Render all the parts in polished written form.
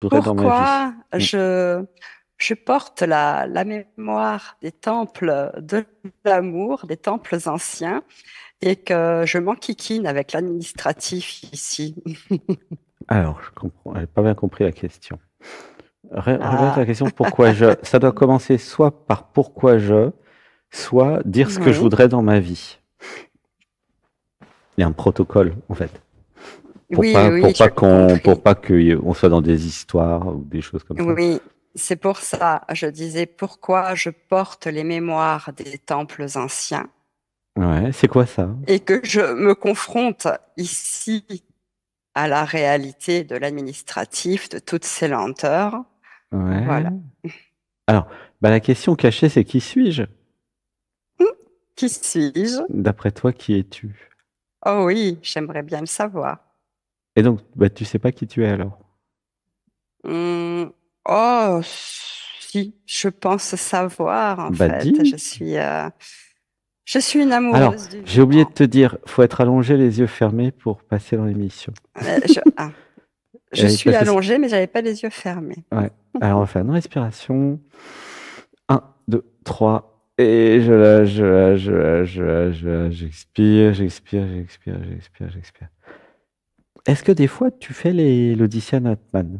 voudrais dans ma vie. Pourquoi je porte la mémoire des temples de l'amour, des temples anciens, et que je m'enquiquine avec l'administratif ici? Alors, je comprends, j'ai pas bien compris la question. Répète la Ah, question, pourquoi je? Ça doit commencer soit par pourquoi je, soit dire ce que je oui, voudrais dans ma vie. Il y a un protocole, en fait. oui, oui, Pour pas j'ai pour compris. pas qu'on soit dans des histoires ou des choses comme ça. Oui, c'est pour ça, je disais pourquoi je porte les mémoires des temples anciens Ouais, c'est quoi ça? et que je me confronte ici à la réalité de l'administratif, de toutes ces lenteurs. Voilà. Ouais. Alors, bah, la question cachée, c'est qui suis-je? Qui suis-je? D'après toi, qui es-tu? Oh oui, j'aimerais bien le savoir. Et donc, bah, tu sais pas qui tu es alors? Hmm, oh, si, je pense savoir en Bah, fait. dis. Je suis une Alors, amoureuse du j'ai oublié de vivant. te dire, faut être allongé les yeux fermés pour passer dans l'émission. Je suis Parce que allongée, mais j'avais pas les yeux fermés. ouais. Alors, on va faire une respiration. Un, 2, 3. Et je lâche, je lâche, je lâche, je lâche, je lâche. J'expire, j'expire, j'expire, j'expire, j'expire. Est-ce que des fois, tu fais l'Odyssée Atman?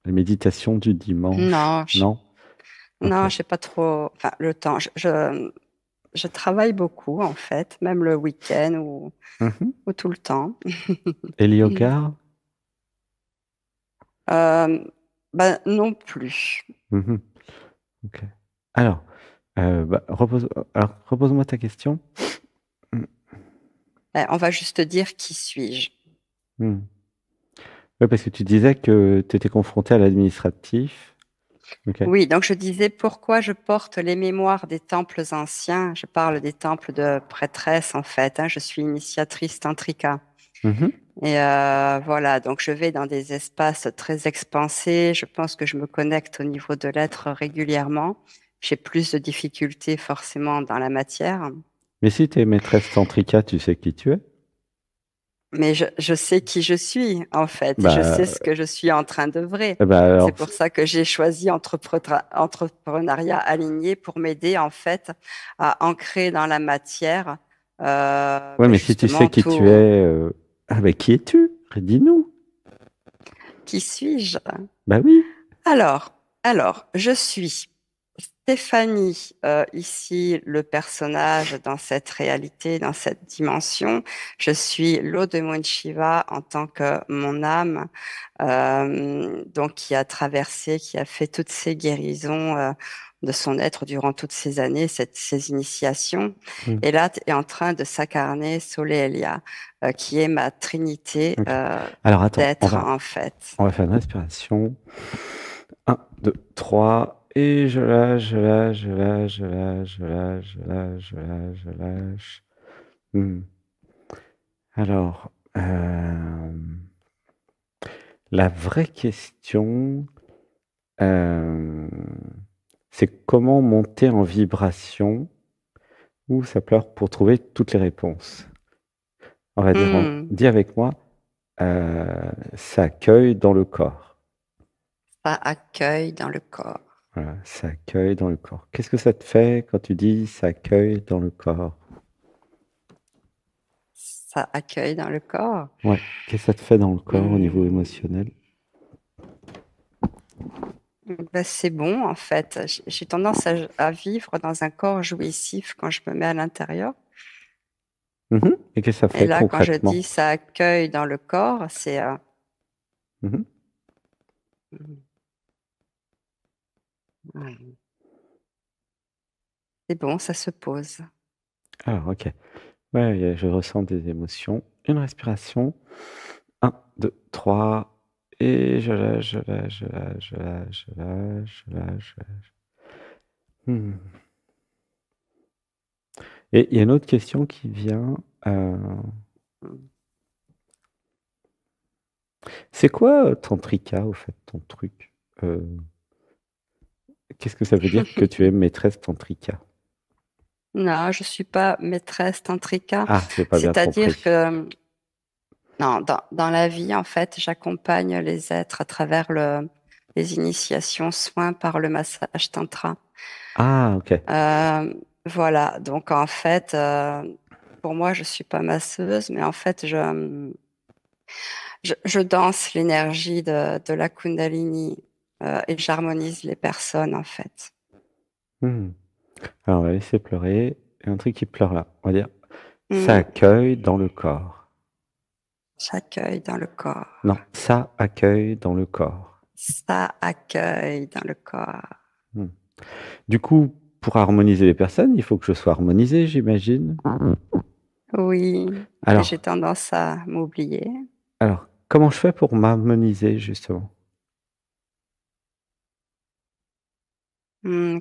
Les méditations du dimanche? Non, Non? Ok. non, j'ai pas trop, enfin, le temps. Je travaille beaucoup en fait, même le week-end Mhm. ou tout le temps. Et le yoga? Euh, ben, non plus. Mhm. Ok. Alors, bah, repose-moi ta question. On va juste dire qui suis-je. Hmm. Ouais, parce que tu disais que tu étais confronté à l'administratif. Ok. Oui, donc je disais pourquoi je porte les mémoires des temples anciens. Je parle des temples de prêtresses en fait, hein. Je suis initiatrice tantrika. Mhm. Et voilà, donc je vais dans des espaces très expansés. Je pense que je me connecte au niveau de l'être régulièrement. J'ai plus de difficultés forcément dans la matière. Mais si tu es maîtresse tantrika, tu sais qui tu es? Mais je sais qui je suis, en fait, et je sais Bah, ce que je suis en train d'œuvrer. bah C'est alors, pour ça que j'ai choisi entrepreneuriat aligné pour m'aider, en fait, à ancrer dans la matière, ouais, mais si tu sais justement, qui tu es, tout. ah, bah, qui es-tu? Dis-nous. Qui suis-je? Bah oui. Alors, je suis Stéphanie, ici, le personnage dans cette réalité, dans cette dimension. Je suis l'Odemon Shiva en tant que mon âme, donc qui a traversé, qui a fait toutes ces guérisons, de son être durant toutes ces années, ces initiations. Hmm. Et là, tu es en train de s'incarner Solelia, qui est ma trinité, Ok. Alors attends, d'être, en fait. on va faire une respiration. Un, 2, 3. Et je lâche, je lâche, je lâche, je lâche, je lâche, je lâche, je lâche, je lâche. Hmm. Alors, la vraie question, euh, c'est comment monter en vibration ou ça pleure pour trouver toutes les réponses. On va dire, Hmm. dis avec moi, ça accueille dans le corps. Ça accueille dans le corps. Voilà, ça accueille dans le corps. Qu'est-ce que ça te fait quand tu dis ça accueille dans le corps? Ça accueille dans le corps. Ouais, qu'est-ce que ça te fait dans le corps au niveau Hmm. émotionnel? Ben, c'est bon, en fait. J'ai tendance à vivre dans un corps jouissif quand je me mets à l'intérieur. Mhm. Et qu'est-ce que ça Et fait là, quand je dis concrètement? ça accueille dans le corps, Mhm. ouais, c'est bon, ça se pose. Alors, ok. Ouais, je ressens des émotions. Une respiration. Un, 2, 3. Et je lâche, je lâche, je lâche, je lâche, je lâche, je lâche, je lâche. Hmm. Et il y a une autre question qui vient. euh, c'est quoi Tantrika, au fait, ton truc? Euh, qu'est-ce que ça veut dire que tu es maîtresse Tantrika? Non, je suis pas maîtresse tantrika. Ah, j'ai pas bien C'est-à-dire compris. que Non, dans la vie, en fait, j'accompagne les êtres à travers les initiations soins par le massage tantra. Ah, ok. Euh, voilà, donc en fait, pour moi, je suis pas masseuse, mais en fait, je danse l'énergie de la Kundalini et j'harmonise les personnes, en fait. Hmm. Alors, on va laisser pleurer. Il y a un truc qui pleure là. On va dire, ça Hmm, accueille dans le corps. j'accueille dans le corps. Non, ça accueille dans le corps. Ça accueille dans le corps. Hmm. Du coup, pour harmoniser les personnes, il faut que je sois harmonisé, j'imagine. Oui, et Alors, j'ai tendance à m'oublier. comment je fais pour m'harmoniser, justement?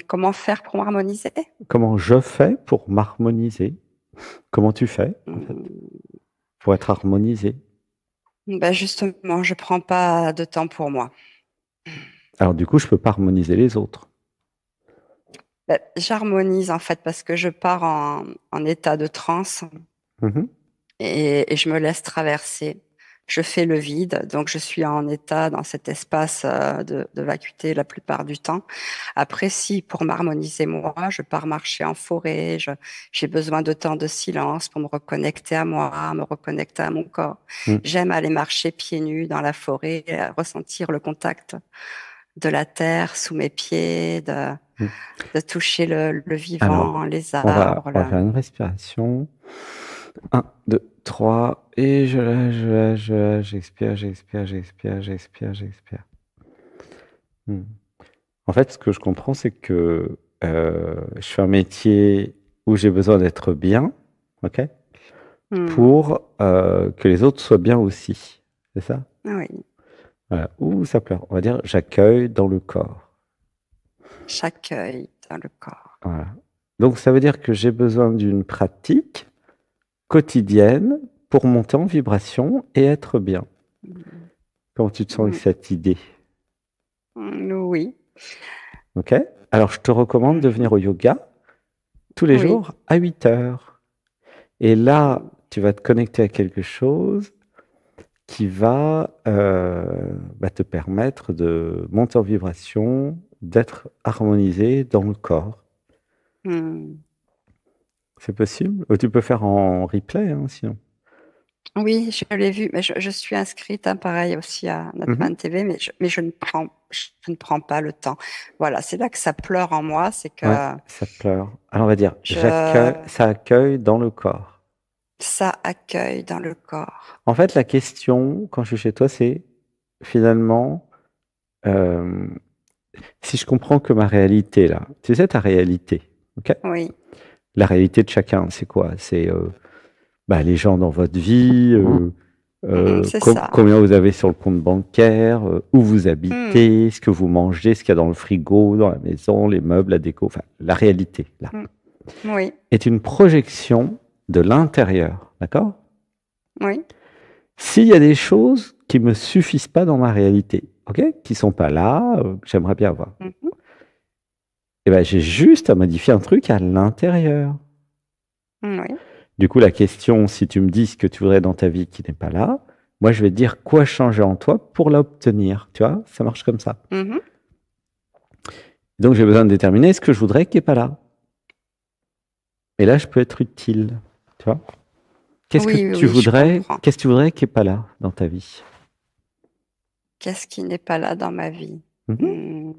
Comment faire pour m'harmoniser? Comment je fais pour m'harmoniser? Comment tu fais, en fait, Hmm, pour être harmonisé? ben justement, je prends pas de temps pour moi. Alors, du coup, je peux pas harmoniser les autres. Ben, j'harmonise en fait parce que je pars en état de transe Mhm. et je me laisse traverser. Je fais le vide, donc je suis en état dans cet espace de vacuité la plupart du temps. Après, si pour m'harmoniser moi, je pars marcher en forêt, j'ai besoin de temps de silence pour me reconnecter à moi, me reconnecter à mon corps. Mm. J'aime aller marcher pieds nus dans la forêt, ressentir le contact de la terre sous mes pieds, Mm. de toucher le Alors, vivant, les on va, arbres, on va faire une respiration. Un, 2, 3. Et je lâche, je lâche, je lâche, j'expire, j'expire, j'expire, j'expire, j'expire. Hmm. En fait, ce que je comprends, c'est que je fais un métier où j'ai besoin d'être bien, ok, Hmm, pour que les autres soient bien aussi. C'est ça? oui, Voilà. Ouh, ça pleure. On va dire j'accueille dans le corps. chaque œil dans le corps. Voilà. Donc, ça veut dire que j'ai besoin d'une pratique quotidienne pour monter en vibration et être bien. Hmm, Comment tu te sens avec hmm, cette idée? oui, Ok? Alors, je te recommande de mhm, venir au yoga tous les oui, jours à 8 heures. Et là, hmm, tu vas te connecter à quelque chose qui va te permettre de monter en vibration, d'être harmonisé dans le corps. hmm. C'est possible? Ou tu peux faire en replay, hein, sinon. Oui, je l'ai vu, mais je suis inscrite, hein, pareil aussi à Mhm. Natman TV, mais je ne prends pas le temps. Voilà, c'est là que ça pleure en moi, c'est Ouais, que ça pleure. Alors, on va dire, je, j'accueille, ça accueille dans le corps. ça accueille dans le corps. En fait, la question, quand je suis chez toi, c'est finalement, euh, si je comprends que ma réalité, là, tu sais, ta réalité, ok? Oui, La réalité de chacun, c'est quoi? C'est les gens dans votre vie, c'est ça. combien vous avez sur le compte bancaire, où vous Hmm, habitez, ce que vous mangez, ce qu'il y a dans le frigo, dans la maison, les meubles, la déco, enfin, la réalité, là, hmm, oui, est une projection de l'intérieur, d'accord? oui, S'il y a des choses qui me suffisent pas dans ma réalité, ok, qui sont pas là, que j'aimerais bien avoir, mhm, eh ben, j'ai juste à modifier un truc à l'intérieur. oui, Du coup, la question, si tu me dis ce que tu voudrais dans ta vie qui n'est pas là, moi, je vais te dire quoi changer en toi pour l'obtenir. Tu vois, ça marche comme ça. mhm. Donc, j'ai besoin de déterminer ce que je voudrais qui n'est pas là. Et là, je peux être utile. Tu vois, Oui, oui, oui, je comprends. qu'est-ce que tu voudrais qui n'est pas là dans ta vie? Qu'est-ce qui n'est pas là dans ma vie? Mhm.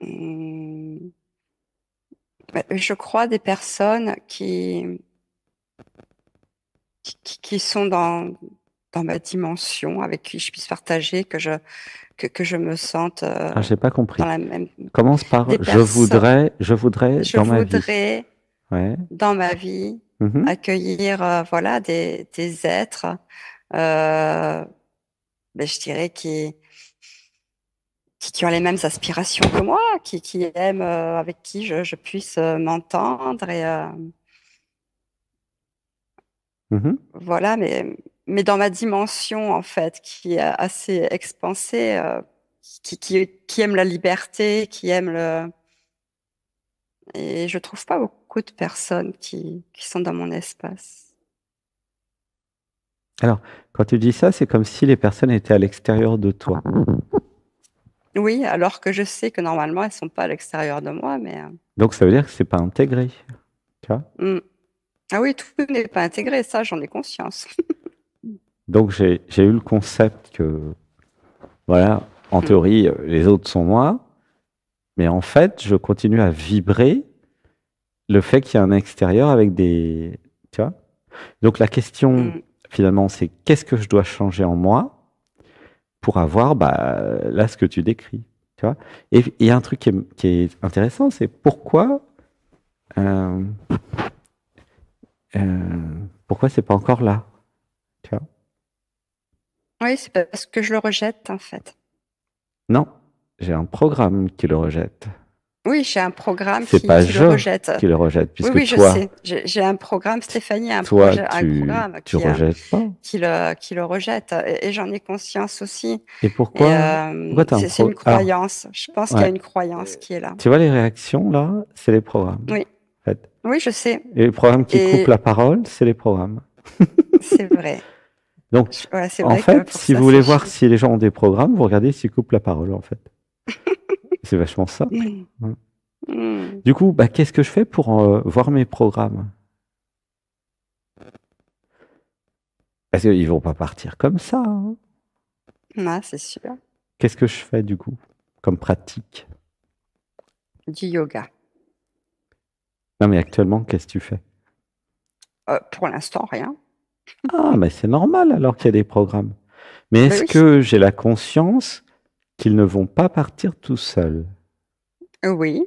Hmm, hmm. Je crois des personnes qui sont dans ma dimension, avec qui je puisse partager, que je me sente Ah, j'ai pas dans compris. la même. Commence par Des personnes, je voudrais je dans ma vie. voudrais Ouais. dans ma vie Mhm. accueillir voilà, des êtres, euh, je dirais, qui ont les mêmes aspirations que moi, qui aiment, avec qui je puisse m'entendre et Mhm. voilà, mais dans ma dimension en fait, qui est assez expansée, qui aime la liberté, qui aime le et je trouve pas beaucoup beaucoup de personnes qui sont dans mon espace. Alors, quand tu dis ça, c'est comme si les personnes étaient à l'extérieur de toi. Oui, alors que je sais que normalement, elles sont pas à l'extérieur de moi, mais Donc, ça veut dire que c'est pas intégré. Tu vois? mm. Ah oui, tout n'est pas intégré, ça, j'en ai conscience. Donc, j'ai eu le concept que, voilà, en Mm. théorie, les autres sont moi, mais en fait, je continue à vibrer le fait qu'il y a un extérieur avec des. Tu vois? Donc, la question, Mm. finalement, c'est qu'est-ce que je dois changer en moi pour avoir, bah, là, ce que tu décris. Tu vois? Et il y a un truc qui est intéressant, c'est euh, pourquoi c'est pas encore là? Tu vois? Oui, c'est parce que je le rejette, en fait. Non, j'ai un programme qui le rejette. Oui, j'ai un programme C'est pas qui le je rejette. qui le rejette, Oui, puisque oui, je sais. J'ai un programme, Stéphanie a toi, un programme tu rejettes pas. qui le rejette. Et j'en ai conscience aussi. Et Et pourquoi t'as un c'est une Alors, croyance. Je pense qu'il y a ouais. une croyance qui est là. Tu vois les réactions là, c'est les programmes. Oui, En fait. oui, je sais. Et les programmes qui coupent Et la parole, c'est les programmes. c'est vrai. Donc, Ouais, c'est en vrai que fait, pour si ça, vous voulez c'est voir juste. si les gens ont des programmes, vous regardez s'ils coupent la parole, en fait. C'est vachement simple. Mm. Hein. Mm. Du coup, bah, qu'est-ce que je fais pour voir mes programmes? Parce qu'ils vont pas partir comme ça. Hein. Ah, c'est sûr. Qu'est-ce que je fais du coup comme pratique? Du yoga. Non, mais actuellement, qu'est-ce que tu fais? Pour l'instant, rien. Ah, mais c'est normal alors qu'il y a des programmes. Mais Ben est-ce oui. que j'ai la conscience qu'ils ne vont pas partir tout seuls? Oui.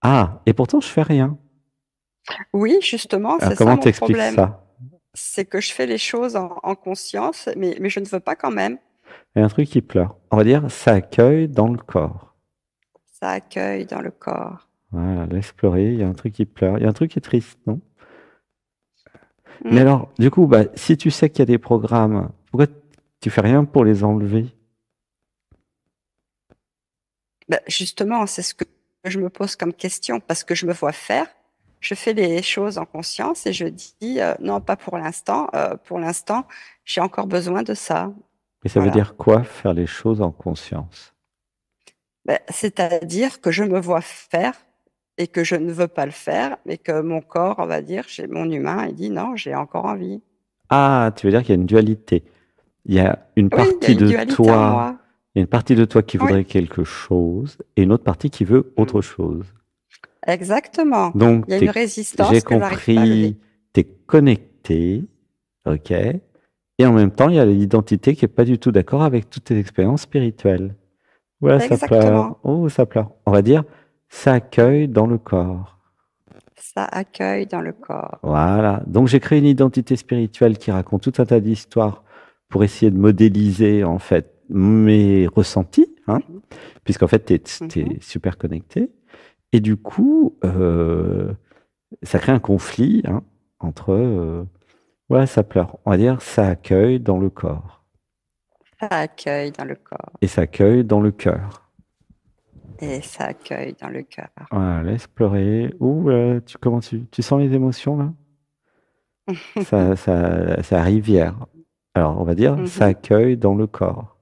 Ah, et pourtant je fais rien. Oui, justement, Alors c'est ça comment mon t'expliques problème. ça? C'est que je fais les choses en conscience, mais je ne veux pas quand même. Il y a un truc qui pleure. On va dire ça accueille dans le corps. Ça accueille dans le corps. Voilà, laisse pleurer. Il y a un truc qui pleure. Il y a un truc qui est triste, non? Mais Mm. alors, du coup, bah, si tu sais qu'il y a des programmes, pourquoi tu fais rien pour les enlever? Ben, justement, c'est ce que je me pose comme question parce que je me vois faire. Je fais les choses en conscience et je dis non, pas pour l'instant. Pour l'instant, j'ai encore besoin de ça. Et ça veut Voilà. dire quoi, faire les choses en conscience? Ben, c'est-à-dire que je me vois faire et que je ne veux pas le faire, mais que mon corps, on va dire, mon humain, il dit non, j'ai encore envie. Ah, tu veux dire qu'il y a une dualité. Il y a une Oui, il y a partie une de dualité en toi, moi. il y a une partie de toi qui Oui, voudrait quelque chose et une autre partie qui veut mm, autre chose. exactement. Il y Donc, a une j'ai résistance que j'arrive pas à lever. compris, tu es connecté, ok? Et en même temps, il y a l'identité qui est pas du tout d'accord avec toutes tes expériences spirituelles. Voilà, ça pleure. Exactement. Oh, ça pleure. On va dire, ça accueille dans le corps. Ça accueille dans le corps. Voilà. Donc, j'ai créé une identité spirituelle qui raconte tout un tas d'histoires pour essayer de modéliser, en fait, mes ressentis, hein, Mhm, puisqu'en fait, tu mhm. es super connecté. Et du coup, ça crée un conflit hein, entre. Ouais, ça pleure. On va dire, ça accueille dans le corps. Ça accueille dans le corps. Et ça accueille dans le cœur. Et ça accueille dans le cœur. Voilà, laisse pleurer. Ouh, comment tu sens les émotions là? C'est la rivière. Alors, on va dire, ça Mhm. accueille dans le corps.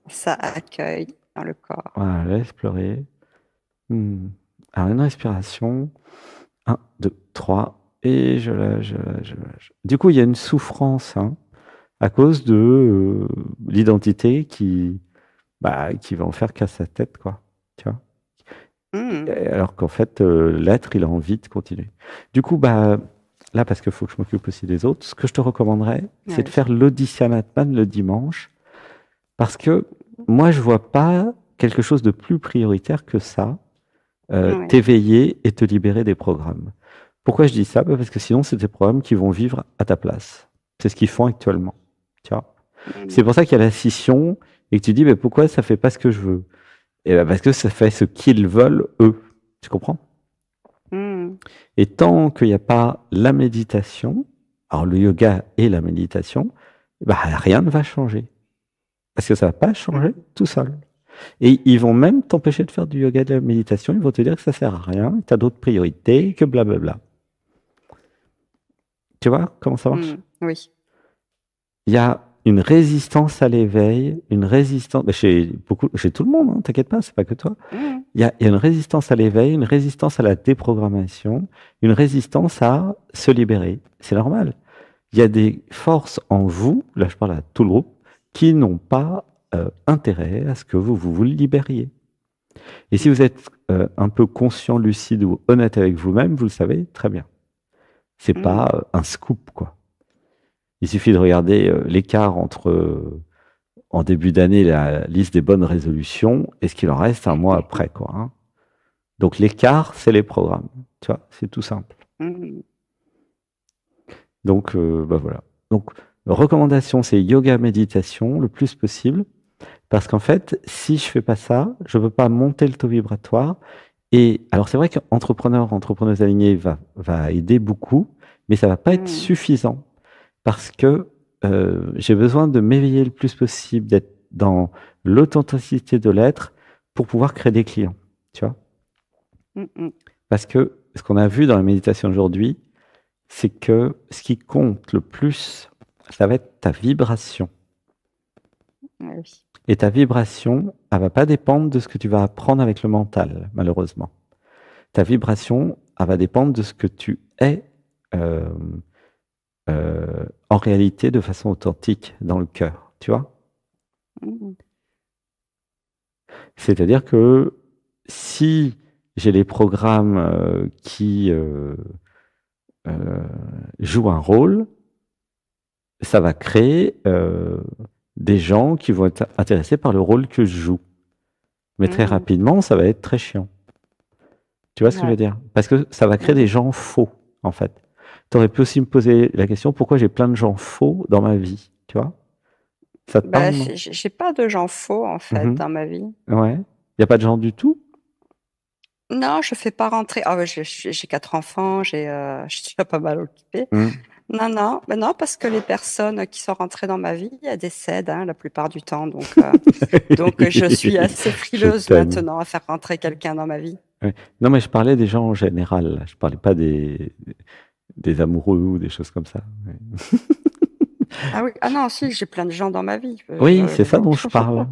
Ça accueille dans le corps. Voilà, laisse pleurer. Hmm. Alors, une respiration. Un, 2, 3. Et je lâche, je lâche, je lâche. Du coup, il y a une souffrance hein, à cause de l'identité qui va en faire qu'à sa tête, quoi. Tu vois? Mhm. Alors qu'en fait, l'être, il a envie de continuer. Du coup, bah, là, parce qu'il faut que je m'occupe aussi des autres, ce que je te recommanderais, c'est de Oui. faire l'Auditionatman le dimanche, parce que moi, je vois pas quelque chose de plus prioritaire que ça, Oui. t'éveiller et te libérer des programmes. Pourquoi je dis ça? Bah, parce que sinon, c'est des programmes qui vont vivre à ta place. C'est ce qu'ils font actuellement. Tu vois? C'est Mhm. pour ça qu'il y a la scission et que tu dis, mais pourquoi ça fait pas ce que je veux? Et ben parce que ça fait ce qu'ils veulent eux. Tu comprends? Mhm. Et tant qu'il n'y a pas la méditation, alors le yoga et la méditation, bah, rien ne va changer. Parce que ça ne va pas changer Mhm. tout seul. Et ils vont même t'empêcher de faire du yoga et de la méditation. Ils vont te dire que ça sert à rien, que tu as d'autres priorités, que blablabla. Tu vois comment ça marche? Oui. Il y a une résistance à l'éveil, une résistance, bah, chez tout le monde, hein, t'inquiète pas, c'est pas que toi. Mm, Il y a une résistance à l'éveil, une résistance à la déprogrammation, une résistance à se libérer. C'est normal. Il y a des forces en vous, là je parle à tout le groupe, qui n'ont pas intérêt à ce que vous libériez. Et si vous êtes un peu conscient, lucide ou honnête avec vous-même, vous le savez très bien. C'est mm, pas un scoop, quoi. Il suffit de regarder l'écart entre, en début d'année, la liste des bonnes résolutions et ce qu'il en reste un mois après, quoi. Hein. Donc l'écart, c'est les programmes. Tu vois, c'est tout simple. mm. Donc, bah voilà. Donc, recommandation, c'est yoga, méditation, le plus possible. Parce qu'en fait, si je fais pas ça, je peux pas monter le taux vibratoire. Et alors, c'est vrai qu'entrepreneurs alignés va aider beaucoup, mais ça va pas être Mm. suffisant. Parce que j'ai besoin de m'éveiller le plus possible, d'être dans l'authenticité de l'être pour pouvoir créer des clients. Tu vois? Mm, mm. Parce que ce qu'on a vu dans la méditation aujourd'hui, c'est que ce qui compte le plus, ça va être ta vibration. Oui. Et ta vibration, elle va pas dépendre de ce que tu vas apprendre avec le mental, malheureusement. Ta vibration, elle va dépendre de ce que tu es euh, en réalité de façon authentique dans le cœur, tu vois? Mm, C'est-à-dire que si j'ai les programmes qui euh, jouent un rôle, ça va créer des gens qui vont être intéressés par le rôle que je joue. Mais très mm. rapidement, ça va être très chiant. Tu vois ce que je veux Ouais. dire? Parce que ça va créer des Mhm. gens faux, en fait. Tu aurais pu aussi me poser la question, pourquoi j'ai plein de gens faux dans ma vie? Tu vois? Ça te parle, Bah, non? j'ai pas de gens faux en fait Mhm. dans ma vie. Ouais. Il n'y a pas de gens du tout? Non, je fais pas rentrer. Ah ouais, j'ai quatre enfants, je suis déjà pas mal occupée. Mhm. Non, non, mais non, parce que les personnes qui sont rentrées dans ma vie, elles décèdent hein, la plupart du temps. Donc, je suis assez Je frileuse t'aime. maintenant à faire rentrer quelqu'un dans ma vie. Ouais. Non, mais je parlais des gens en général. Là. Je parlais pas des amoureux ou des choses comme ça. Ouais. Ah oui, ah non, si, j'ai plein de gens dans ma vie. Oui, c'est ça dont je parle.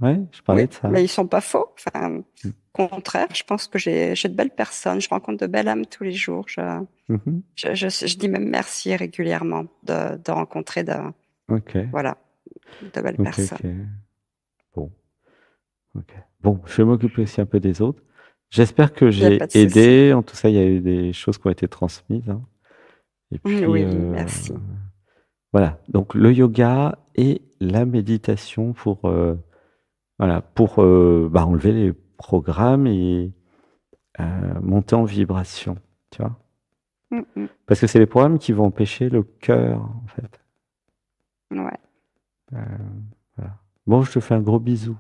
Ouais, je Oui, parlais de ça. mais ils sont pas faux. Enfin, au contraire, je pense que j'ai de belles personnes. Je rencontre de belles âmes tous les jours. Mhm. Je dis même merci régulièrement de rencontrer Ok, voilà, de belles ok, personnes. ok. Bon, ok. Bon, je vais m'occuper aussi un peu des autres. J'espère que Il n'y a pas de j'ai souci. aidé. En tout ça, il y a eu des choses qui ont été transmises. Hein. Et puis, Oui, merci. voilà. Donc, le yoga et la méditation pour, voilà, pour bah, enlever les programmes et monter en vibration. Tu vois? Mm, mm. Parce que c'est les programmes qui vont empêcher le cœur, en fait. Ouais. Euh, voilà. Bon, je te fais un gros bisou.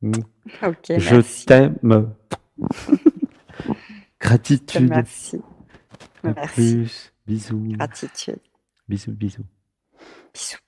Mm. Ok, Je merci. t'aime. Je te Gratitude. remercie. À Merci. plus. Bisous. Gratitude. Bisous, bisous. Bisous.